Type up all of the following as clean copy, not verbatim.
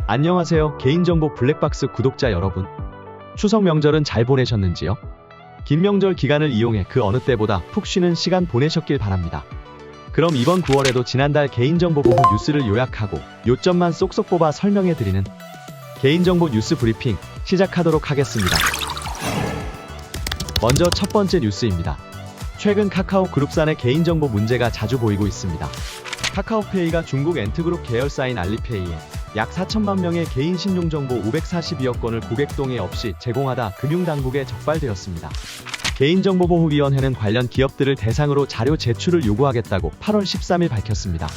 안녕하세요. 개인정보 블랙박스 구독자 여러분. 추석 명절은 잘 보내셨는지요? 긴 명절 기간을 이용해 그 어느 때보다 푹 쉬는 시간 보내셨길 바랍니다. 그럼 이번 9월에도 지난달 개인정보 보호 뉴스를 요약하고 요점만 쏙쏙 뽑아 설명해드리는 개인정보 뉴스 브리핑 시작하도록 하겠습니다. 먼저 첫 번째 뉴스입니다. 최근 카카오 그룹산의 개인정보 문제가 자주 보이고 있습니다. 카카오페이가 중국 엔트그룹 계열사인 알리페이에 약 4천만 명의 개인 신용정보 542억 건을 고객 동의 없이 제공하다 금융당국에 적발되었습니다. 개인정보보호위원회는 관련 기업들을 대상으로 자료 제출을 요구하겠다고 8월 13일 밝혔습니다.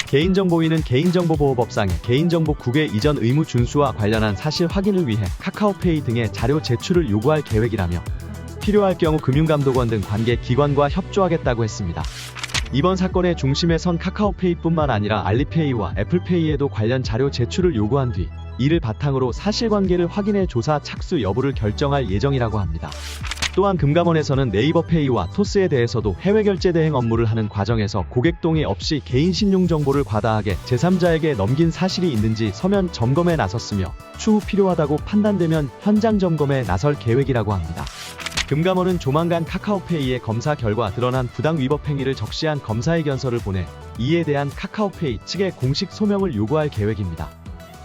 개인정보위는 개인정보보호법상의 개인정보 국외 이전 의무 준수와 관련한 사실 확인을 위해 카카오페이 등의 자료 제출을 요구할 계획이라며 필요할 경우 금융감독원 등 관계 기관과 협조하겠다고 했습니다. 이번 사건의 중심에 선 카카오페이뿐만 아니라 알리페이와 애플페이에도 관련 자료 제출을 요구한 뒤 이를 바탕으로 사실관계를 확인해 조사 착수 여부를 결정할 예정이라고 합니다. 또한 금감원에서는 네이버페이와 토스에 대해서도 해외 결제 대행 업무를 하는 과정에서 고객 동의 없이 개인 신용정보를 과다하게 제3자에게 넘긴 사실이 있는지 서면 점검에 나섰으며 추후 필요하다고 판단되면 현장 점검에 나설 계획이라고 합니다. 금감원은 조만간 카카오페이의 검사 결과 드러난 부당 위법 행위를 적시한 검사의견서를 보내 이에 대한 카카오페이 측의 공식 소명을 요구할 계획입니다.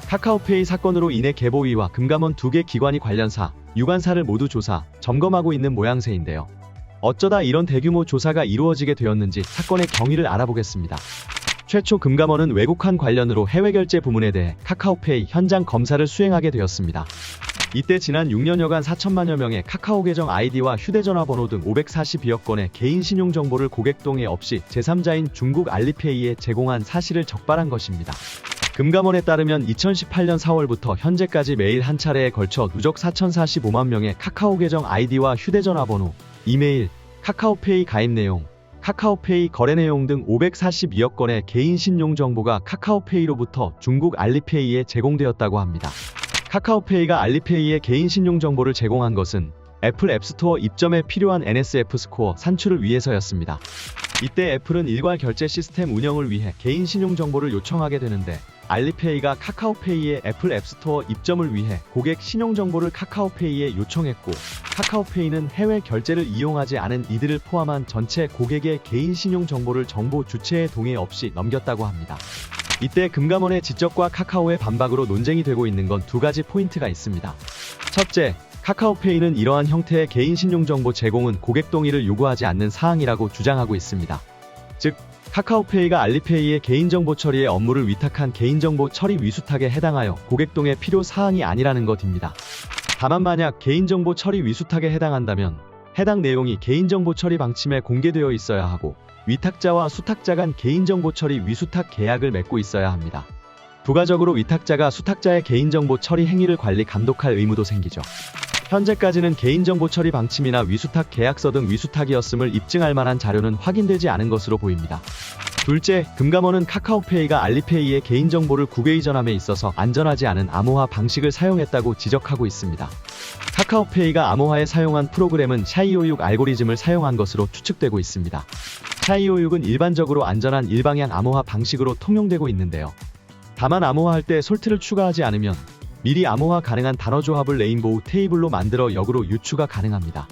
카카오페이 사건으로 인해 개보위와 금감원 두 개 기관이 관련사, 유관사를 모두 조사, 점검하고 있는 모양새인데요. 어쩌다 이런 대규모 조사가 이루어지게 되었는지 사건의 경위를 알아보겠습니다. 최초 금감원은 외국환 관련으로 해외결제 부문에 대해 카카오페이 현장 검사를 수행하게 되었습니다. 이때 지난 6년여간 4천만여 명의 카카오 계정 아이디와 휴대전화 번호 등 542억 건의 개인 신용정보를 고객 동의 없이 제3자인 중국 알리페이에 제공한 사실을 적발한 것입니다. 금감원에 따르면 2018년 4월부터 현재까지 매일 한 차례에 걸쳐 누적 4,045만 명의 카카오 계정 아이디와 휴대전화 번호, 이메일, 카카오페이 가입 내용, 카카오페이 거래 내용 등 542억 건의 개인 신용정보가 카카오페이로부터 중국 알리페이에 제공되었다고 합니다. 카카오페이가 알리페이에 개인 신용정보를 제공한 것은 애플 앱스토어 입점에 필요한 NSF 스코어 산출을 위해서였습니다. 이때 애플은 일괄 결제 시스템 운영을 위해 개인 신용정보를 요청하게 되는데 알리페이가 카카오페이의 애플 앱스토어 입점을 위해 고객 신용정보를 카카오페이에 요청했고 카카오페이는 해외 결제를 이용하지 않은 이들을 포함한 전체 고객의 개인 신용정보를 정보 주체의 동의 없이 넘겼다고 합니다. 이때 금감원의 지적과 카카오의 반박으로 논쟁이 되고 있는 건 두 가지 포인트가 있습니다. 첫째, 카카오페이는 이러한 형태의 개인 신용정보 제공은 고객 동의를 요구하지 않는 사항이라고 주장하고 있습니다. 즉, 카카오페이가 알리페이의 개인정보 처리의 업무를 위탁한 개인정보 처리 위수탁에 해당하여 고객 동의 필요 사항이 아니라는 것입니다. 다만 만약 개인정보 처리 위수탁에 해당한다면 해당 내용이 개인정보 처리 방침에 공개되어 있어야 하고 위탁자와 수탁자 간 개인정보 처리 위수탁 계약을 맺고 있어야 합니다. 부가적으로 위탁자가 수탁자의 개인정보 처리 행위를 관리 감독할 의무도 생기죠. 현재까지는 개인정보 처리 방침이나 위수탁 계약서 등 위수탁이었음을 입증할 만한 자료는 확인되지 않은 것으로 보입니다. 둘째, 금감원은 카카오페이가 알리페이의 개인정보를 국외 이전함에 있어서 안전하지 않은 암호화 방식을 사용했다고 지적하고 있습니다. 카카오페이가 암호화에 사용한 프로그램은 샤이56 알고리즘을 사용한 것으로 추측되고 있습니다. 샤이56은 일반적으로 안전한 일방향 암호화 방식으로 통용되고 있는데요. 다만 암호화할 때 솔트를 추가하지 않으면 미리 암호화 가능한 단어 조합을 레인보우 테이블로 만들어 역으로 유추가 가능합니다.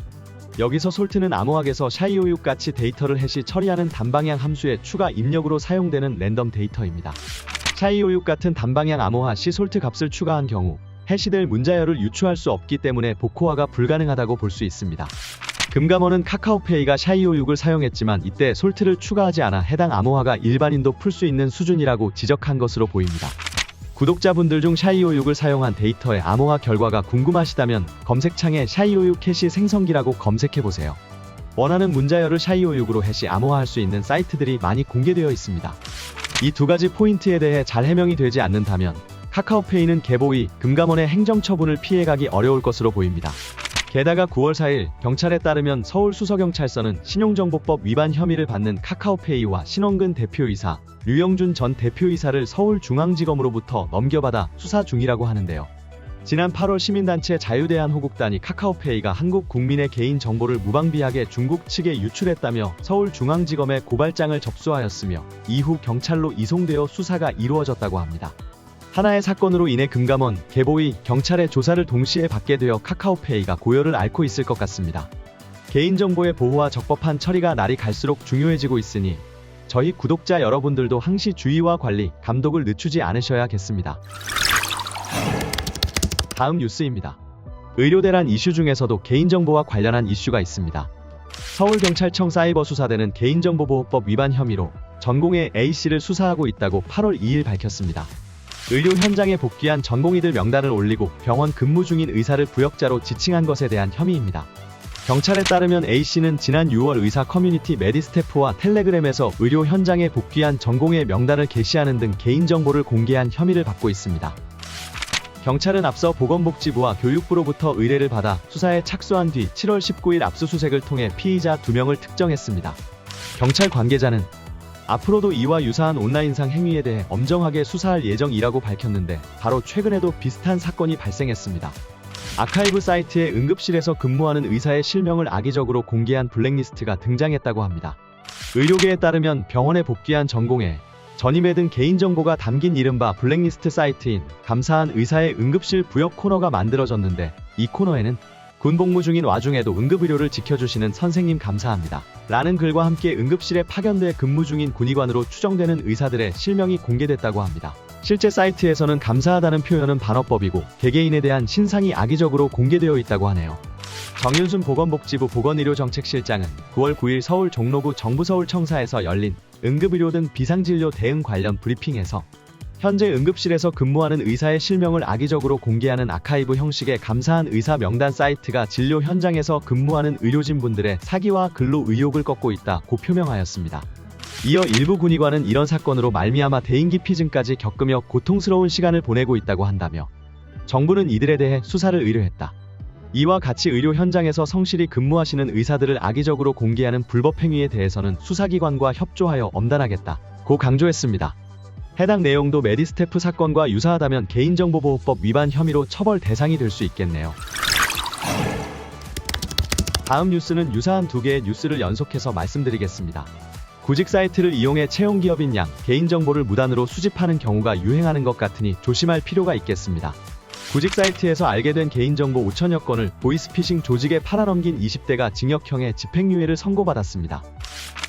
여기서 솔트는 암호학에서 샤이56 같이 데이터를 해시 처리하는 단방향 함수의 추가 입력으로 사용되는 랜덤 데이터입니다. 샤이56 같은 단방향 암호화 시 솔트 값을 추가한 경우 해시될 문자열을 유추할 수 없기 때문에 복호화가 불가능하다고 볼 수 있습니다. 금감원은 카카오페이가 샤이56을 사용했지만 이때 솔트를 추가하지 않아 해당 암호화가 일반인도 풀 수 있는 수준이라고 지적한 것으로 보입니다. 구독자분들 중 샤이56을 사용한 데이터의 암호화 결과가 궁금하시다면 검색창에 샤이56 해시 생성기라고 검색해보세요. 원하는 문자열을 샤이56으로 해시 암호화할 수 있는 사이트들이 많이 공개되어 있습니다. 이 두 가지 포인트에 대해 잘 해명이 되지 않는다면 카카오페이는 개보위, 금감원의 행정처분을 피해가기 어려울 것으로 보입니다. 게다가 9월 4일 경찰에 따르면 서울수서경찰서는 신용정보법 위반 혐의를 받는 카카오페이와 신원근 대표이사, 류영준 전 대표이사를 서울중앙지검으로부터 넘겨받아 수사 중이라고 하는데요. 지난 8월 시민단체 자유대한호국단이 카카오페이가 한국 국민의 개인정보를 무방비하게 중국 측에 유출했다며 서울중앙지검에 고발장을 접수하였으며 이후 경찰로 이송되어 수사가 이루어졌다고 합니다. 하나의 사건으로 인해 금감원, 개보위, 경찰의 조사를 동시에 받게 되어 카카오페이가 고열을 앓고 있을 것 같습니다. 개인정보의 보호와 적법한 처리가 날이 갈수록 중요해지고 있으니 저희 구독자 여러분들도 항시 주의와 관리, 감독을 늦추지 않으셔야겠습니다. 다음 뉴스입니다. 의료대란 이슈 중에서도 개인정보와 관련한 이슈가 있습니다. 서울경찰청 사이버수사대는 개인정보보호법 위반 혐의로 전공의 A씨를 수사하고 있다고 8월 2일 밝혔습니다. 의료 현장에 복귀한 전공의들 명단을 올리고 병원 근무 중인 의사를 부역자로 지칭한 것에 대한 혐의입니다. 경찰에 따르면 A씨는 지난 6월 의사 커뮤니티 메디스태프와 텔레그램에서 의료 현장에 복귀한 전공의 명단을 게시하는 등 개인정보를 공개한 혐의를 받고 있습니다. 경찰은 앞서 보건복지부와 교육부로부터 의뢰를 받아 수사에 착수한 뒤 7월 19일 압수수색을 통해 피의자 2명을 특정했습니다. 경찰 관계자는 앞으로도 이와 유사한 온라인상 행위에 대해 엄정하게 수사할 예정이라고 밝혔는데 바로 최근에도 비슷한 사건이 발생했습니다. 아카이브 사이트에 응급실에서 근무하는 의사의 실명을 악의적으로 공개한 블랙리스트가 등장했다고 합니다. 의료계에 따르면 병원에 복귀한 전공의 전임의 등 개인정보가 담긴 이른바 블랙리스트 사이트인 감사한 의사의 응급실 부역 코너가 만들어졌는데 이 코너에는 군 복무 중인 와중에도 응급의료를 지켜주시는 선생님 감사합니다 라는 글과 함께 응급실에 파견돼 근무 중인 군의관으로 추정되는 의사들의 실명이 공개됐다고 합니다. 실제 사이트에서는 감사하다는 표현은 반어법이고 개개인에 대한 신상이 악의적으로 공개되어 있다고 하네요. 정윤순 보건복지부 보건의료정책실장은 9월 9일 서울 종로구 정부서울청사에서 열린 응급의료 등 비상진료 대응 관련 브리핑에서 현재 응급실에서 근무하는 의사의 실명을 악의적으로 공개하는 아카이브 형식의 감사한 의사 명단 사이트가 진료 현장에서 근무하는 의료진분들의 사기와 근로 의욕을 꺾고 있다고 표명하였습니다. 이어 일부 군의관은 이런 사건으로 말미암아 대인기피증까지 겪으며 고통스러운 시간을 보내고 있다고 한다며 정부는 이들에 대해 수사를 의뢰했다. 이와 같이 의료 현장에서 성실히 근무하시는 의사들을 악의적으로 공개하는 불법 행위에 대해서는 수사기관과 협조하여 엄단하겠다고 강조했습니다. 해당 내용도 메디스태프 사건과 유사하다면 개인정보보호법 위반 혐의로 처벌 대상이 될 수 있겠네요. 다음 뉴스는 유사한 두 개의 뉴스를 연속해서 말씀드리겠습니다. 구직 사이트를 이용해 채용기업인 양 개인정보를 무단으로 수집하는 경우가 유행하는 것 같으니 조심할 필요가 있겠습니다. 구직 사이트에서 알게 된 개인정보 5천여 건을 보이스피싱 조직에 팔아넘긴 20대가 징역형의 집행유예를 선고받았습니다.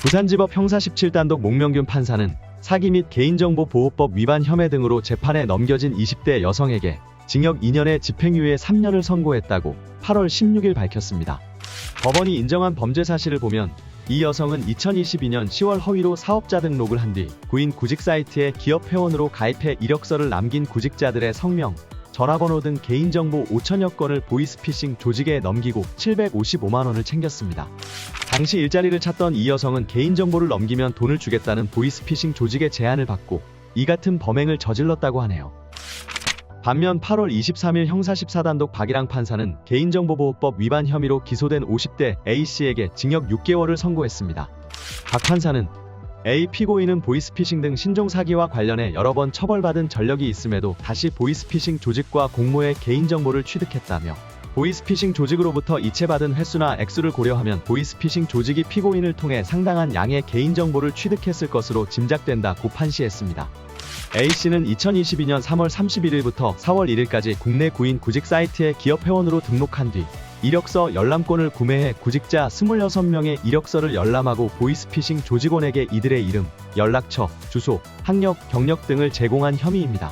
부산지법 형사 17단독 목명균 판사는 사기 및 개인정보보호법 위반 혐의 등으로 재판에 넘겨진 20대 여성에게 징역 2년에 집행유예 3년을 선고했다고 8월 16일 밝혔습니다. 법원이 인정한 범죄 사실을 보면 이 여성은 2022년 10월 허위로 사업자 등록을 한 뒤 구인 구직 사이트에 기업 회원으로 가입해 이력서를 남긴 구직자들의 성명, 전화번호 등 개인정보 5천여 건을 보이스피싱 조직에 넘기고 755만 원을 챙겼습니다. 당시 일자리를 찾던 이 여성은 개인정보를 넘기면 돈을 주겠다는 보이스피싱 조직의 제안을 받고 이 같은 범행을 저질렀다고 하네요. 반면 8월 23일 형사 14단독 박일항 판사는 개인정보보호법 위반 혐의로 기소된 50대 A씨에게 징역 6개월을 선고했습니다. 박 판사는 A 피고인은 보이스피싱 등 신종 사기와 관련해 여러 번 처벌받은 전력이 있음에도 다시 보이스피싱 조직과 공모해 개인정보를 취득했다며 보이스피싱 조직으로부터 이체받은 횟수나 액수를 고려하면 보이스피싱 조직이 피고인을 통해 상당한 양의 개인정보를 취득했을 것으로 짐작된다고 판시했습니다. A씨는 2022년 3월 31일부터 4월 1일까지 국내 구인 구직 사이트에 기업 회원으로 등록한 뒤 이력서 열람권을 구매해 구직자 26명의 이력서를 열람하고 보이스피싱 조직원에게 이들의 이름, 연락처, 주소, 학력, 경력 등을 제공한 혐의입니다.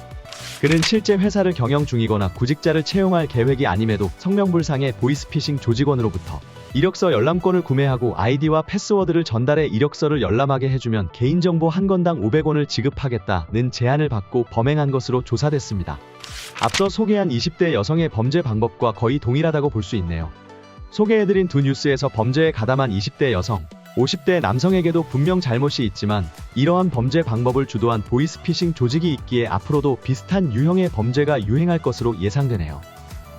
그는 실제 회사를 경영 중이거나 구직자를 채용할 계획이 아님에도 성명불상의 보이스피싱 조직원으로부터 이력서 열람권을 구매하고 아이디와 패스워드를 전달해 이력서를 열람하게 해주면 개인정보 한 건당 500원을 지급하겠다는 제안을 받고 범행한 것으로 조사됐습니다. 앞서 소개한 20대 여성의 범죄 방법과 거의 동일하다고 볼 수 있네요. 소개해드린 두 뉴스에서 범죄에 가담한 20대 여성, 50대 남성에게도 분명 잘못이 있지만 이러한 범죄 방법을 주도한 보이스피싱 조직이 있기에 앞으로도 비슷한 유형의 범죄가 유행할 것으로 예상되네요.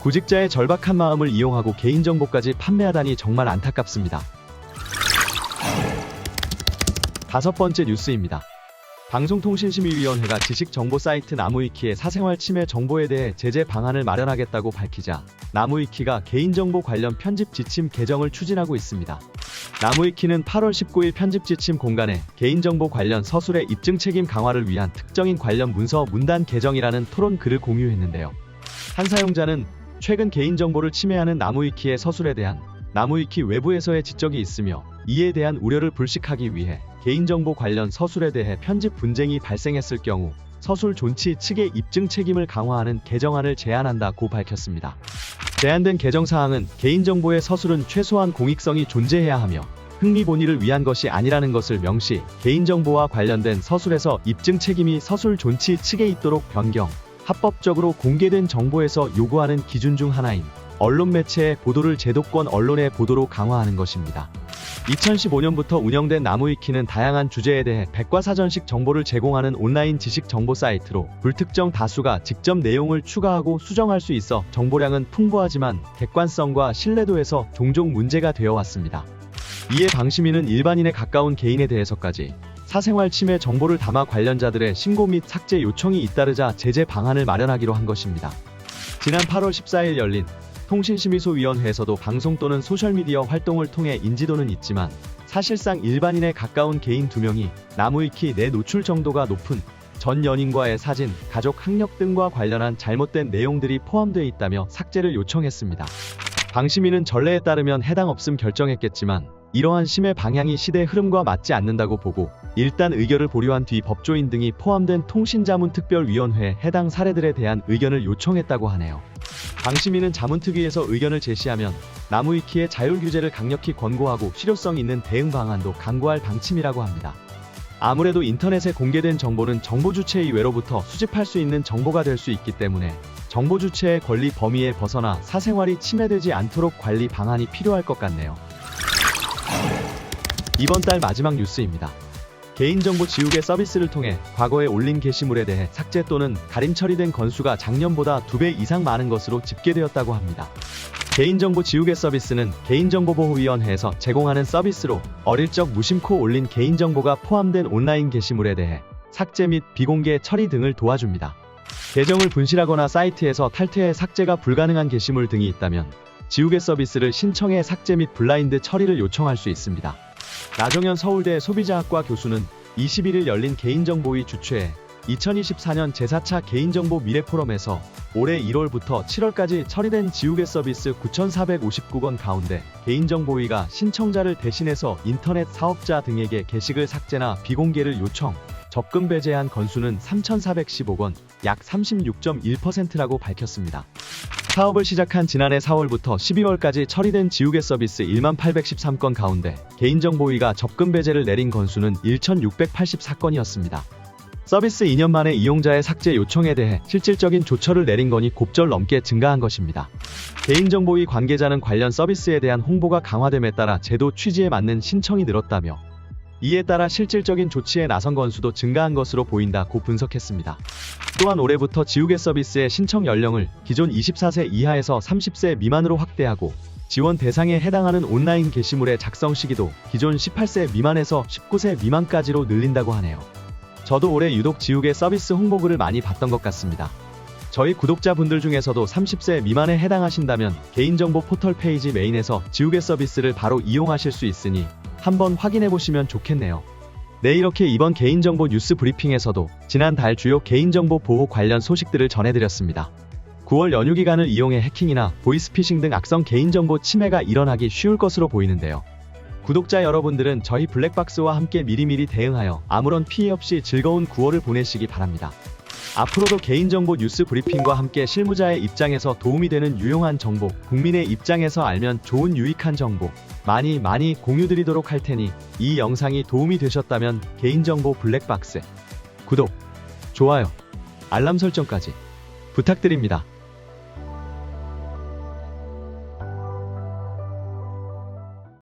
구직자의 절박한 마음을 이용하고 개인정보까지 판매하다니 정말 안타깝습니다. 다섯 번째 뉴스입니다. 방송통신심의위원회가 지식정보 사이트 나무위키의 사생활 침해 정보에 대해 제재 방안을 마련하겠다고 밝히자 나무위키가 개인정보 관련 편집 지침 개정을 추진하고 있습니다. 나무위키는 8월 19일 편집 지침 공간에 개인정보 관련 서술의 입증 책임 강화를 위한 특정인 관련 문서 문단 개정이라는 토론 글을 공유했는데요. 한 사용자는 최근 개인정보를 침해하는 나무위키의 서술에 대한 나무위키 외부에서의 지적이 있으며 이에 대한 우려를 불식하기 위해 개인정보 관련 서술에 대해 편집 분쟁이 발생했을 경우 서술 존치 측의 입증 책임을 강화하는 개정안을 제안한다고 밝혔습니다. 제안된 개정사항은 개인정보의 서술은 최소한 공익성이 존재해야 하며 흥미본의를 위한 것이 아니라는 것을 명시, 개인정보와 관련된 서술에서 입증 책임이 서술 존치 측에 있도록 변경, 합법적으로 공개된 정보에서 요구하는 기준 중 하나인 언론 매체의 보도를 제도권 언론의 보도로 강화하는 것입니다. 2015년부터 운영된 나무위키는 다양한 주제에 대해 백과사전식 정보를 제공하는 온라인 지식 정보 사이트로 불특정 다수가 직접 내용을 추가하고 수정할 수 있어 정보량은 풍부하지만 객관성과 신뢰도에서 종종 문제가 되어 왔습니다. 이에 방심위는 일반인에 가까운 개인에 대해서까지 사생활 침해 정보를 담아 관련자들의 신고 및 삭제 요청이 잇따르자 제재 방안을 마련하기로 한 것입니다. 지난 8월 14일 열린 통신심의소위원회에서도 방송 또는 소셜미디어 활동을 통해 인지도는 있지만 사실상 일반인에 가까운 개인 2명이 나무위키 내 노출 정도가 높은 전 연인과의 사진, 가족 학력 등과 관련한 잘못된 내용들이 포함되어 있다며 삭제를 요청했습니다. 방심위는 전례에 따르면 해당 없음 결정했겠지만 이러한 심의 방향이 시대 흐름과 맞지 않는다고 보고 일단 의결을 보류한 뒤 법조인 등이 포함된 통신자문특별위원회에 해당 사례들에 대한 의견을 요청했다고 하네요. 방심위는 자문특위에서 의견을 제시하면 나무위키의 자율 규제를 강력히 권고하고 실효성 있는 대응 방안도 강구할 방침이라고 합니다. 아무래도 인터넷에 공개된 정보는 정보 주체 이외로부터 수집할 수 있는 정보가 될 수 있기 때문에 정보 주체의 권리 범위에 벗어나 사생활이 침해되지 않도록 관리 방안이 필요할 것 같네요. 이번 달 마지막 뉴스입니다. 개인정보 지우개 서비스를 통해 과거에 올린 게시물에 대해 삭제 또는 가림 처리된 건수가 작년보다 2배 이상 많은 것으로 집계되었다고 합니다. 개인정보 지우개 서비스는 개인정보보호위원회에서 제공하는 서비스로 어릴 적 무심코 올린 개인정보가 포함된 온라인 게시물에 대해 삭제 및 비공개 처리 등을 도와줍니다. 계정을 분실하거나 사이트에서 탈퇴해 삭제가 불가능한 게시물 등이 있다면 지우개 서비스를 신청해 삭제 및 블라인드 처리를 요청할 수 있습니다. 나정현 서울대 소비자학과 교수는 21일 열린 개인정보위 주최 2024년 제4차 개인정보 미래포럼에서 올해 1월부터 7월까지 처리된 지우개 서비스 9,459건 가운데 개인정보위가 신청자를 대신해서 인터넷 사업자 등에게 게시글 삭제나 비공개를 요청, 접근 배제한 건수는 3,415건, 약 36.1%라고 밝혔습니다. 사업을 시작한 지난해 4월부터 12월까지 처리된 지우개 서비스 1813건 가운데 개인정보위가 접근 배제를 내린 건수는 1684건이었습니다. 서비스 2년 만에 이용자의 삭제 요청에 대해 실질적인 조처를 내린 건이 곱절 넘게 증가한 것입니다. 개인정보위 관계자는 관련 서비스에 대한 홍보가 강화됨에 따라 제도 취지에 맞는 신청이 늘었다며 이에 따라 실질적인 조치에 나선 건수도 증가한 것으로 보인다고 분석했습니다. 또한 올해부터 지우개 서비스의 신청 연령을 기존 24세 이하에서 30세 미만으로 확대하고 지원 대상에 해당하는 온라인 게시물의 작성 시기도 기존 18세 미만에서 19세 미만까지로 늘린다고 하네요. 저도 올해 유독 지우개 서비스 홍보글을 많이 봤던 것 같습니다. 저희 구독자분들 중에서도 30세 미만에 해당하신다면 개인정보 포털 페이지 메인에서 지우개 서비스를 바로 이용하실 수 있으니 한번 확인해보시면 좋겠네요. 네, 이렇게 이번 개인정보 뉴스 브리핑에서도 지난달 주요 개인정보 보호 관련 소식들을 전해드렸습니다. 9월 연휴 기간을 이용해 해킹이나 보이스피싱 등 악성 개인정보 침해가 일어나기 쉬울 것으로 보이는데요. 구독자 여러분들은 저희 블랙박스와 함께 미리미리 대응하여 아무런 피해 없이 즐거운 9월을 보내시기 바랍니다. 앞으로도 개인정보 뉴스 브리핑과 함께 실무자의 입장에서 도움이 되는 유용한 정보, 국민의 입장에서 알면 좋은 유익한 정보 많이 공유드리도록 할 테니 이 영상이 도움이 되셨다면 개인정보 블랙박스 구독, 좋아요, 알람 설정까지 부탁드립니다.